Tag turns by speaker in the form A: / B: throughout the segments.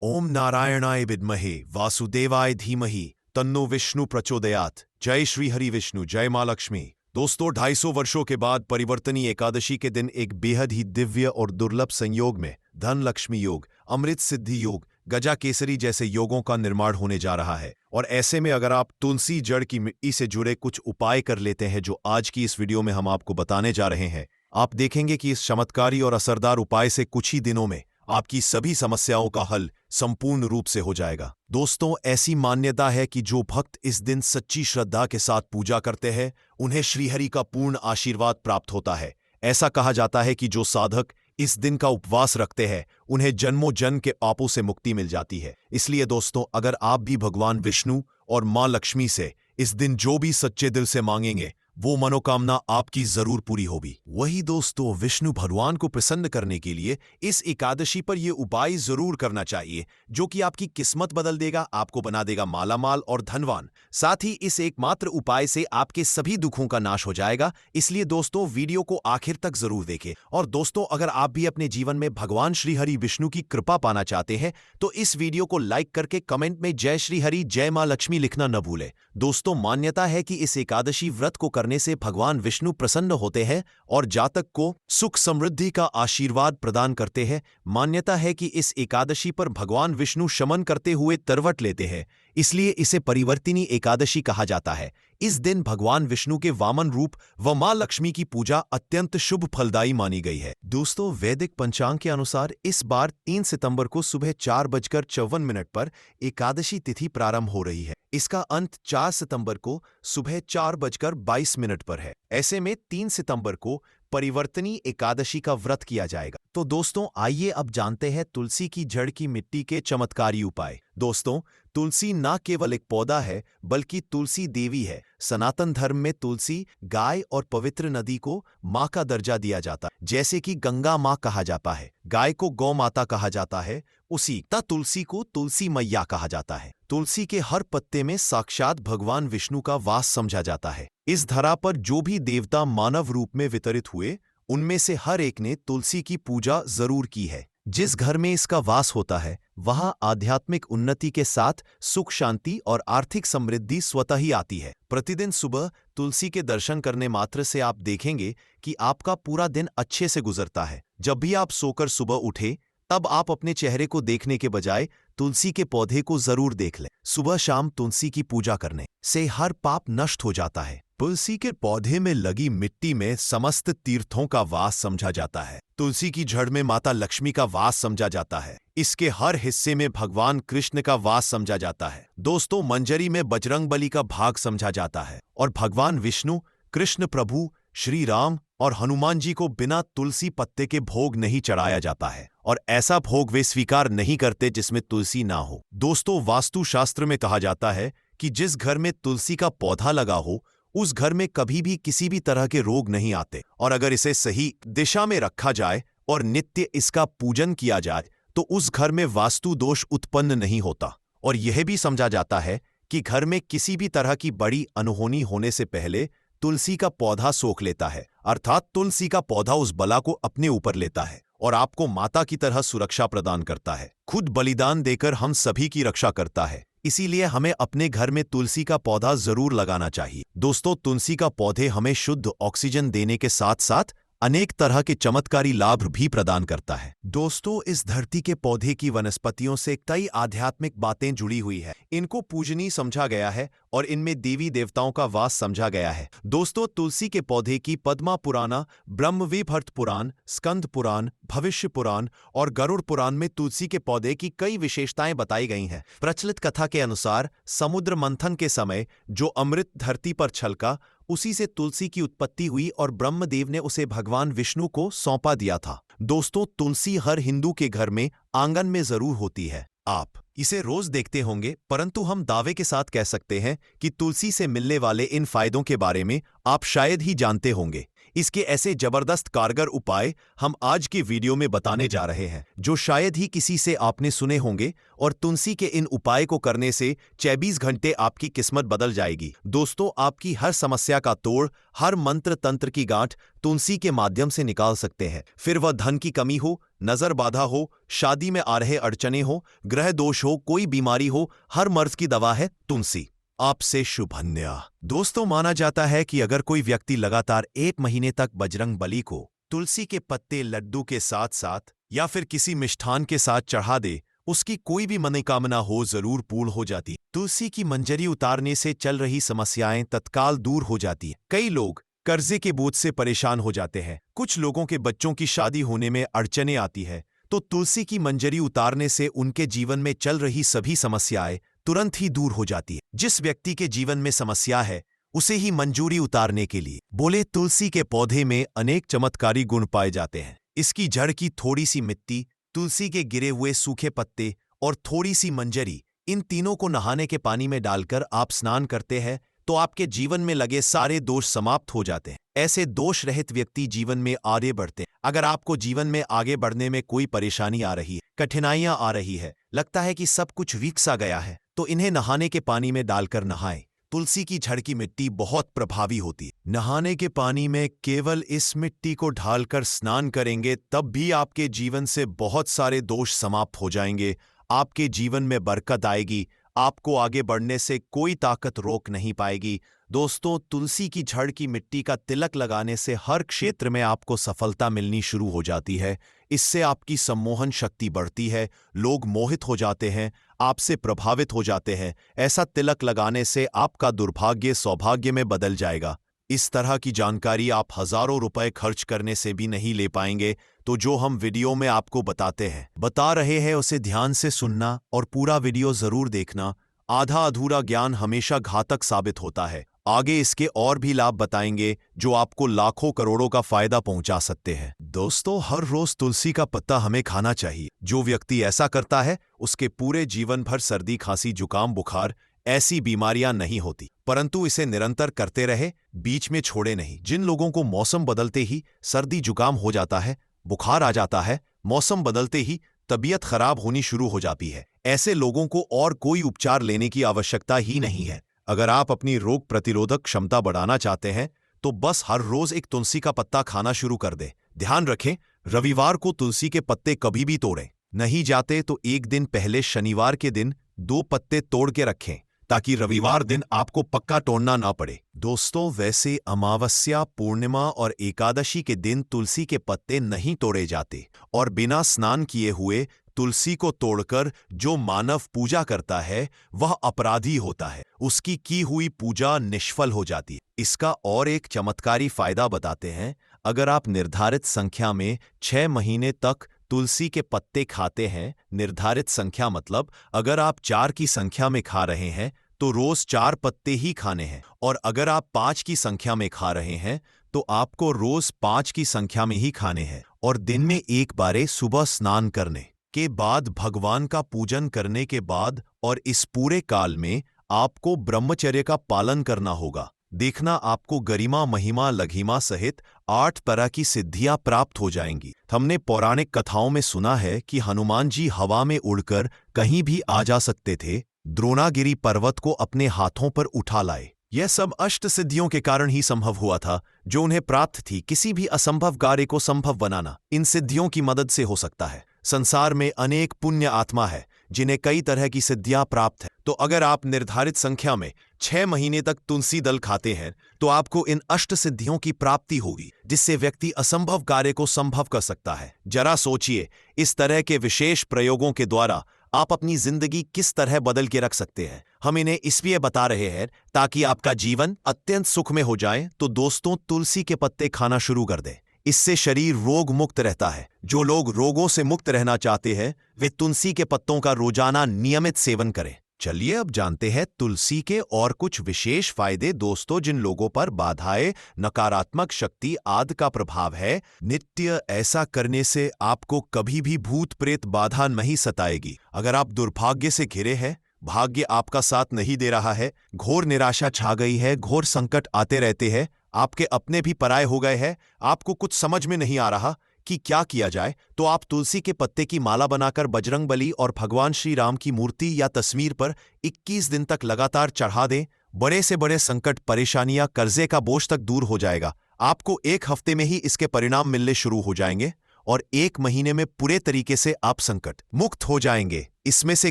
A: ओम नारायणाय विद्महे वासुदेवाय धीमहि तन्नो विष्णु प्रचोदयात्। जय श्री हरि विष्णु, जय मां लक्ष्मी। दोस्तों, 250 वर्षों के बाद परिवर्तनी एकादशी के दिन एक बेहद ही दिव्य और दुर्लभ संयोग में धन लक्ष्मी योग, अमृत सिद्धि योग, गजा केसरी जैसे योगों का निर्माण होने जा रहा है। और ऐसे में अगर आप तुलसी जड़ की मिट्टी से जुड़े कुछ उपाय कर लेते हैं, जो आज की इस वीडियो में हम आपको बताने जा रहे हैं, आप देखेंगे कि इस चमत्कारी और असरदार उपाय से कुछ ही दिनों में आपकी सभी समस्याओं का हल संपूर्ण रूप से हो जाएगा। दोस्तों, ऐसी मान्यता है कि जो भक्त इस दिन सच्ची श्रद्धा के साथ पूजा करते हैं, उन्हें श्रीहरि का पूर्ण आशीर्वाद प्राप्त होता है। ऐसा कहा जाता है कि जो साधक इस दिन का उपवास रखते हैं, उन्हें जन्मों जन्म के पापों से मुक्ति मिल जाती है। इसलिए दोस्तों, अगर आप भी भगवान विष्णु और मां लक्ष्मी से इस दिन जो भी सच्चे दिल से मांगेंगे, वो मनोकामना आपकी जरूर पूरी होगी। वही दोस्तों, विष्णु भगवान को प्रसन्न करने के लिए इस एकादशी पर यह उपाय जरूर करना चाहिए, जो कि आपकी किस्मत बदल देगा, आपको बना देगा मालामाल और धनवान। साथ ही इस एकमात्र उपाय से आपके सभी दुखों का नाश हो जाएगा। इसलिए दोस्तों, वीडियो को आखिर तक जरूर देखें। और दोस्तों, अगर आप भी अपने जीवन में भगवान श्री हरि विष्णु की कृपा पाना चाहते हैं, तो इस वीडियो को लाइक करके कमेंट में जय श्री हरि, जय मां लक्ष्मी लिखना न भूलें। दोस्तों, मान्यता है कि इस एकादशी व्रत को करने से भगवान विष्णु प्रसन्न होते हैं और जातक को सुख समृद्धि का आशीर्वाद प्रदान करते हैं। मान्यता है कि इस एकादशी पर भगवान विष्णु शमन करते हुए तरवट लेते हैं, इसलिए इसे परिवर्तिनी एकादशी कहा जाता है। इस दिन भगवान विष्णु के वामन रूप व मां लक्ष्मी की पूजा अत्यंत शुभ फलदायी मानी गई है। दोस्तों, वैदिक पंचांग के अनुसार इस बार 3 सितंबर को सुबह 4:54 पर एकादशी तिथि प्रारंभ हो रही है। इसका अंत 4 सितंबर को सुबह 4:22 पर है। ऐसे में 3 सितंबर को परिवर्तनी एकादशी का व्रत किया जाएगा। तो दोस्तों, आइए अब जानते हैं तुलसी की जड़ की मिट्टी के चमत्कारी उपाय। दोस्तों, तुलसी न केवल एक पौधा है, बल्कि तुलसी देवी है। सनातन धर्म में तुलसी गाय और पवित्र नदी को मां का दर्जा दिया जाता है। जैसे कि गंगा मां कहा जाता है, गाय को गौ माता कहा जाता है, उसी तरह तुलसी को तुलसी मैया कहा जाता है। तुलसी के हर पत्ते में साक्षात भगवान विष्णु का वास समझा जाता है। इस धरा पर जो भी देवता मानव रूप में वितरित हुए, उनमें से हर एक ने तुलसी की पूजा जरूर की है। जिस घर में इसका वास होता है, वहां आध्यात्मिक उन्नति के साथ सुख शांति और आर्थिक समृद्धि स्वतः ही आती है। प्रतिदिन सुबह तुलसी के दर्शन करने मात्र से आप देखेंगे कि आपका पूरा दिन अच्छे से गुजरता है। जब भी आप सोकर सुबह उठे, तब आप अपने चेहरे को देखने के बजाय तुलसी के पौधे को जरूर देख लें। सुबह शाम तुलसी की पूजा करने से हर पाप नष्ट हो जाता है। तुलसी के पौधे में लगी मिट्टी में समस्त तीर्थों का वास समझा जाता है। तुलसी की जड़ में माता लक्ष्मी का वास समझा जाता है। इसके हर हिस्से में भगवान कृष्ण का वास समझा जाता है। दोस्तों, मंजरी में बजरंगबली का भाग समझा जाता है। और भगवान विष्णु, कृष्ण प्रभु, श्री राम और हनुमान जी को बिना तुलसी पत्ते के भोग नहीं चढ़ाया जाता है। और ऐसा भोग वे स्वीकार नहीं करते जिसमें तुलसी ना हो। दोस्तों, वास्तु शास्त्र में कहा जाता है कि जिस घर में तुलसी का पौधा लगा हो, उस घर में कभी भी किसी भी तरह के रोग नहीं आते। और अगर इसे सही दिशा में रखा जाए और नित्य इसका पूजन किया जाए, तो उस घर में वास्तु दोष उत्पन्न नहीं होता। और यह भी समझा जाता है कि घर में किसी भी तरह की बड़ी अनहोनी होने से पहले तुलसी का पौधा सोख लेता है, अर्थात तुलसी का पौधा उस बला को अपने ऊपर लेता है और आपको माता की तरह सुरक्षा प्रदान करता है। खुद बलिदान देकर हम सभी की रक्षा करता है। इसीलिए हमें अपने घर में तुलसी का पौधा जरूर लगाना चाहिए। दोस्तों, तुलसी का पौधे हमें शुद्ध ऑक्सीजन देने के साथ साथ अनेक तरह के चमत्कारी लाभ भी प्रदान करता है। दोस्तों, इस धरती के पौधे की वनस्पतियों से कई आध्यात्मिक बातें जुड़ी हुई है। इनको पूजनीय समझा गया है और इनमें देवी देवताओं का वास समझा गया है। दोस्तों, तुलसी के पौधे की पद्मा पुराण, ब्रह्मविभर्त पुराण, स्कंद पुराण, भविष्य पुराण और गरुड़ पुराण में तुलसी के पौधे की कई विशेषताएं बताई गई हैं। प्रचलित कथा के अनुसार समुद्र मंथन के समय जो अमृत धरती पर छलका, उसी से तुलसी की उत्पत्ति हुई और ब्रह्मदेव ने उसे भगवान विष्णु को सौंपा दिया था। दोस्तों, तुलसी हर हिंदू के घर में आंगन में जरूर होती है। आप इसे रोज देखते होंगे, परंतु हम दावे के साथ कह सकते हैं कि तुलसी से मिलने वाले इन फायदों के बारे में आप शायद ही जानते होंगे। इसके ऐसे जबरदस्त कारगर उपाय हम आज के वीडियो में बताने जा रहे हैं, जो शायद ही किसी से आपने सुने होंगे। और तुलसी के इन उपाय को करने से 24 घंटे आपकी किस्मत बदल जाएगी। दोस्तों, आपकी हर समस्या का तोड़, हर मंत्र तंत्र की गांठ तुलसी के माध्यम से निकाल सकते हैं। फिर वह धन की कमी हो, नजर बाधा हो, शादी में आ रहे अड़चने हो, ग्रह दोष हो, कोई बीमारी हो, हर मर्ज की दवा है तुलसी। आपसे शुभन्या। दोस्तों, माना जाता है कि अगर कोई व्यक्ति लगातार 1 महीने तक बजरंग बली को तुलसी के पत्ते लड्डू के साथ साथ या फिर किसी मिष्ठान के साथ चढ़ा दे, उसकी कोई भी मनोकामना हो जरूर पूर्ण हो जाती। तुलसी की मंजरी उतारने से चल रही समस्याएं तत्काल दूर हो जाती हैं। कई लोग कर्जे के बोझ से परेशान हो जाते हैं, कुछ लोगों के बच्चों की शादी होने में अड़चने आती है, तो तुलसी की मंजरी उतारने से उनके जीवन में चल रही सभी समस्याएं तुरंत ही दूर हो जाती है। जिस व्यक्ति के जीवन में समस्या है, उसे ही मंजूरी उतारने के लिए बोले तुलसी के पौधे में अनेक चमत्कारी गुण पाए जाते हैं। इसकी जड़ की थोड़ी सी मिट्टी, तुलसी के गिरे हुए सूखे पत्ते और थोड़ी सी मंजरी, इन तीनों को नहाने के पानी में डालकर आप स्नान करते हैं तो आपके जीवन में लगे सारे दोष समाप्त हो जाते हैं। ऐसे दोष रहित व्यक्ति जीवन में आगे बढ़ते हैं। अगर आपको जीवन में आगे बढ़ने में कोई परेशानी आ रही है, कठिनाइयां आ रही है, लगता है कि सब कुछ वीक सा गया है, तो इन्हें नहाने के पानी में डालकर नहाएं। तुलसी की जड़ की मिट्टी बहुत प्रभावी होती है। नहाने के पानी में केवल इस मिट्टी को ढालकर स्नान करेंगे तब भी आपके जीवन से बहुत सारे दोष समाप्त हो जाएंगे। आपके जीवन में बरकत आएगी। आपको आगे बढ़ने से कोई ताकत रोक नहीं पाएगी। दोस्तों, तुलसी की जड़ की मिट्टी का तिलक लगाने से हर क्षेत्र में आपको सफलता मिलनी शुरू हो जाती है। इससे आपकी सम्मोहन शक्ति बढ़ती है, लोग मोहित हो जाते हैं, आपसे प्रभावित हो जाते हैं। ऐसा तिलक लगाने से आपका दुर्भाग्य सौभाग्य में बदल जाएगा। इस तरह की जानकारी आप हजारों रुपए खर्च करने से भी नहीं ले पाएंगे। तो जो हम वीडियो में आपको बता रहे हैं उसे ध्यान से सुनना और पूरा वीडियो जरूर देखना। आधा अधूरा ज्ञान हमेशा घातक साबित होता है। आगे इसके और भी लाभ बताएंगे जो आपको लाखों करोड़ों का फायदा पहुंचा सकते हैं। दोस्तों, हर रोज तुलसी का पत्ता हमें खाना चाहिए। जो व्यक्ति ऐसा करता है उसके पूरे जीवन भर सर्दी, खांसी, जुकाम, बुखार ऐसी बीमारियां नहीं होती, परंतु इसे निरंतर करते रहे, बीच में छोड़े नहीं। जिन लोगों को मौसम बदलते ही सर्दी जुकाम हो जाता है, बुखार आ जाता है, मौसम बदलते ही तबीयत खराब होनी शुरू हो जाती है, ऐसे लोगों को और कोई उपचार लेने की आवश्यकता ही नहीं है। अगर आप अपनी रोग प्रतिरोधक क्षमता बढ़ाना चाहते हैं तो बस हर रोज एक तुलसी का पत्ता खाना शुरू कर दें। ध्यान रखें, रविवार को तुलसी के पत्ते कभी भी तोड़ें नहीं जाते तो एक दिन पहले शनिवार के दिन 2 पत्ते तोड़ के रखें ताकि रविवार दिन आपको पक्का तोड़ना ना पड़े। दोस्तों, वैसे अमावस्या, पूर्णिमा और एकादशी के दिन तुलसी के पत्ते नहीं तोड़े जाते और बिना स्नान किए हुए तुलसी को तोड़कर जो मानव पूजा करता है वह अपराधी होता है। उसकी की हुई पूजा निष्फल हो जाती है। इसका और एक चमत्कारी फायदा बताते हैं। अगर आप निर्धारित संख्या में 6 महीने तक तुलसी के पत्ते खाते हैं, निर्धारित संख्या मतलब अगर आप 4 की संख्या में खा रहे हैं तो रोज 4 पत्ते ही खाने हैं, और अगर आप 5 की संख्या में खा रहे हैं तो आपको रोज 5 की संख्या में ही खाने हैं, और दिन में एक बार सुबह स्नान करने के बाद, भगवान का पूजन करने के बाद, और इस पूरे काल में आपको ब्रह्मचर्य का पालन करना होगा। देखना, आपको गरिमा, महिमा, लघिमा सहित 8 तरह की सिद्धियां प्राप्त हो जाएंगी। हमने पौराणिक कथाओं में सुना है कि हनुमान जी हवा में उड़कर कहीं भी आ जा सकते थे, द्रोणागिरी पर्वत को अपने हाथों पर उठा लाए। यह सब अष्ट सिद्धियों के कारण ही संभव हुआ था जो उन्हें प्राप्त थी। किसी भी असंभव कार्य को संभव बनाना इन सिद्धियों की मदद से हो सकता है। संसार में अनेक पुण्य आत्मा है जिन्हें कई तरह की सिद्धियां प्राप्त है। तो अगर आप निर्धारित संख्या में 6 महीने तक तुलसी दल खाते हैं तो आपको इन अष्ट सिद्धियों की प्राप्ति होगी, जिससे व्यक्ति असंभव कार्य को संभव कर सकता है। जरा सोचिए, इस तरह के विशेष प्रयोगों के द्वारा आप अपनी जिंदगी किस तरह बदल के रख सकते हैं। हम इन्हें इसलिए बता रहे हैं ताकि आपका जीवन अत्यंत सुखमय हो जाए। तो दोस्तों, तुलसी के पत्ते खाना शुरू कर दें। इससे शरीर रोग मुक्त रहता है। जो लोग रोगों से मुक्त रहना चाहते हैं वे तुलसी के पत्तों का रोजाना नियमित सेवन करें। चलिए अब जानते हैं तुलसी के और कुछ विशेष फायदे। दोस्तों, जिन लोगों पर बाधाएं, नकारात्मक शक्ति आदि का प्रभाव है, नित्य ऐसा करने से आपको कभी भी भूत प्रेत बाधा नहीं सताएगी। अगर आप दुर्भाग्य से घिरे हैं, भाग्य आपका साथ नहीं दे रहा है, घोर निराशा छा गई है, घोर संकट आते रहते हैं, आपके अपने भी पराये हो गए हैं, आपको कुछ समझ में नहीं आ रहा कि क्या किया जाए, तो आप तुलसी के पत्ते की माला बनाकर बजरंगबली और भगवान श्री राम की मूर्ति या तस्वीर पर 21 दिन तक लगातार चढ़ा दें। बड़े से बड़े संकट, परेशानियां, कर्जे का बोझ तक दूर हो जाएगा। आपको 1 हफ्ते में ही इसके परिणाम मिलने शुरू हो जाएंगे और 1 महीने में पूरे तरीके से आप संकट मुक्त हो जाएंगे। इसमें से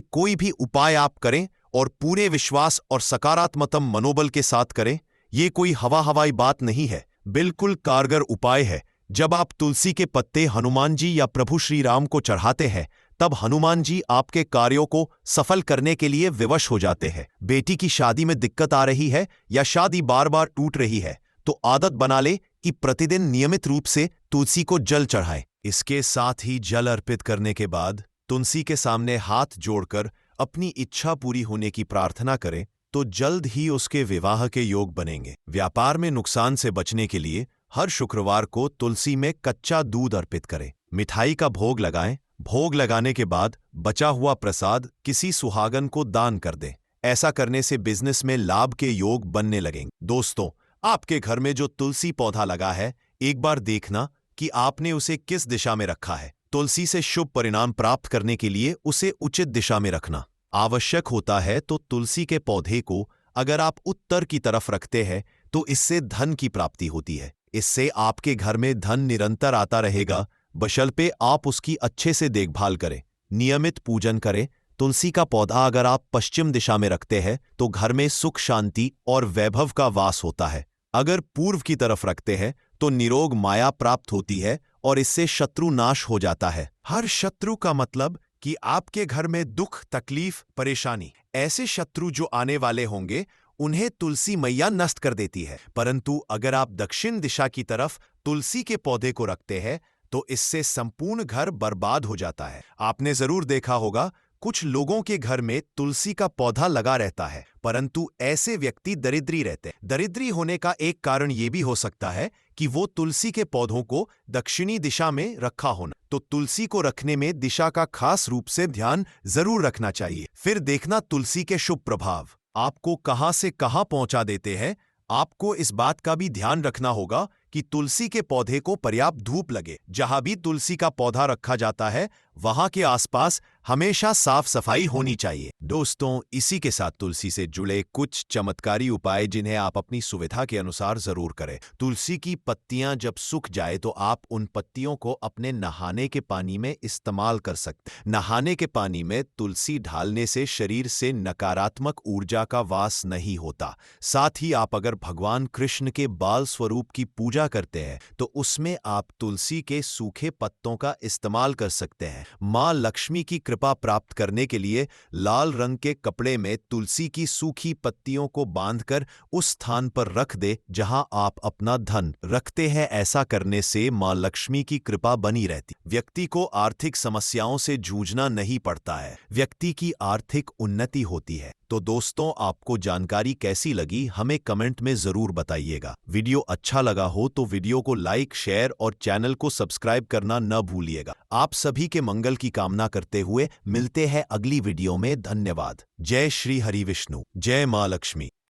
A: कोई भी उपाय आप करें और पूरे विश्वास और सकारात्मक मनोबल के साथ करें। ये कोई हवाई बात नहीं है, बिल्कुल कारगर उपाय है। जब आप तुलसी के पत्ते हनुमान जी या प्रभु श्री राम को चढ़ाते हैं, तब हनुमान जी आपके कार्यों को सफल करने के लिए विवश हो जाते हैं। बेटी की शादी में दिक्कत आ रही है या शादी बार बार टूट रही है, तो आदत बना ले कि प्रतिदिन नियमित रूप से तुलसी को जल चढ़ाएं। इसके साथ ही जल अर्पित करने के बाद तुलसी के सामने हाथ जोड़कर अपनी इच्छा पूरी होने की प्रार्थना करें, तो जल्द ही उसके विवाह के योग बनेंगे। व्यापार में नुकसान से बचने के लिए हर शुक्रवार को तुलसी में कच्चा दूध अर्पित करें। मिठाई का भोग लगाएं। भोग लगाने के बाद बचा हुआ प्रसाद किसी सुहागन को दान कर दें। ऐसा करने से बिजनेस में लाभ के योग बनने लगेंगे। दोस्तों, आपके घर में जो तुलसी पौधा लगा है, एक बार देखना कि आपने उसे किस दिशा में रखा है। तुलसी से शुभ परिणाम प्राप्त करने के लिए उसे उचित दिशा में रखना आवश्यक होता है। तो तुलसी के पौधे को अगर आप उत्तर की तरफ रखते हैं, तो इससे धन की प्राप्ति होती है। इससे आपके घर में धन निरंतर आता रहेगा, बशर्ते आप उसकी अच्छे से देखभाल करें, नियमित पूजन करें। तुलसी का पौधा अगर आप पश्चिम दिशा में रखते हैं, तो घर में सुख, शांति और वैभव का वास होता है। अगर पूर्व की तरफ रखते हैं, तो निरोग माया प्राप्त होती है और इससे शत्रु नाश हो जाता है। हर शत्रु का मतलब कि आपके घर में दुख, तकलीफ, परेशानी, ऐसे शत्रु जो आने वाले होंगे, उन्हें तुलसी मैया नष्ट कर देती है। परंतु अगर आप दक्षिण दिशा की तरफ तुलसी के पौधे को रखते हैं, तो इससे संपूर्ण घर बर्बाद हो जाता है। आपने जरूर देखा होगा, कुछ लोगों के घर में तुलसी का पौधा लगा रहता है, परंतु ऐसे व्यक्ति दरिद्री रहते हैं। दरिद्री होने का एक कारण यह भी हो सकता है कि वो तुलसी के पौधों को दक्षिणी दिशा में रखा होना। तो तुलसी को रखने में दिशा का खास रूप से ध्यान जरूर रखना चाहिए। फिर देखना तुलसी के शुभ प्रभाव आपको कहां से कहां पहुंचा देते हैं। आपको इस बात का भी ध्यान रखना होगा कि तुलसी के पौधे को पर्याप्त धूप लगे। जहां भी तुलसी का पौधा रखा जाता है, वहां के आसपास हमेशा साफ सफाई होनी चाहिए। दोस्तों, इसी के साथ तुलसी से जुड़े कुछ चमत्कारी उपाय जिन्हें आप अपनी सुविधा के अनुसार जरूर करें। तुलसी की पत्तियां जब सूख जाए, तो आप उन पत्तियों को अपने नहाने के पानी में इस्तेमाल कर सकते। नहाने के पानी में तुलसी डालने से शरीर से नकारात्मक ऊर्जा का वास नहीं होता। साथ ही आप अगर भगवान कृष्ण के बाल स्वरूप की पूजा करते हैं, तो उसमें आप तुलसी के सूखे पत्तों का इस्तेमाल कर सकते हैं। मां लक्ष्मी की कृपा प्राप्त करने के लिए लाल रंग के कपड़े में तुलसी की सूखी पत्तियों को बांधकर उस स्थान पर रख दे जहां आप अपना धन रखते हैं। ऐसा करने से मां लक्ष्मी की कृपा बनी रहती। व्यक्ति को आर्थिक समस्याओं से जूझना नहीं पड़ता है, व्यक्ति की आर्थिक उन्नति होती है। तो दोस्तों, आपको जानकारी कैसी लगी, हमें कमेंट में जरूर बताइएगा। वीडियो अच्छा लगा हो तो वीडियो को लाइक, शेयर और चैनल को सब्सक्राइब करना न भूलिएगा। आप सभी के मंगल की कामना करते हुए मिलते हैं अगली वीडियो में। धन्यवाद। जय श्री हरि विष्णु, जय मां लक्ष्मी।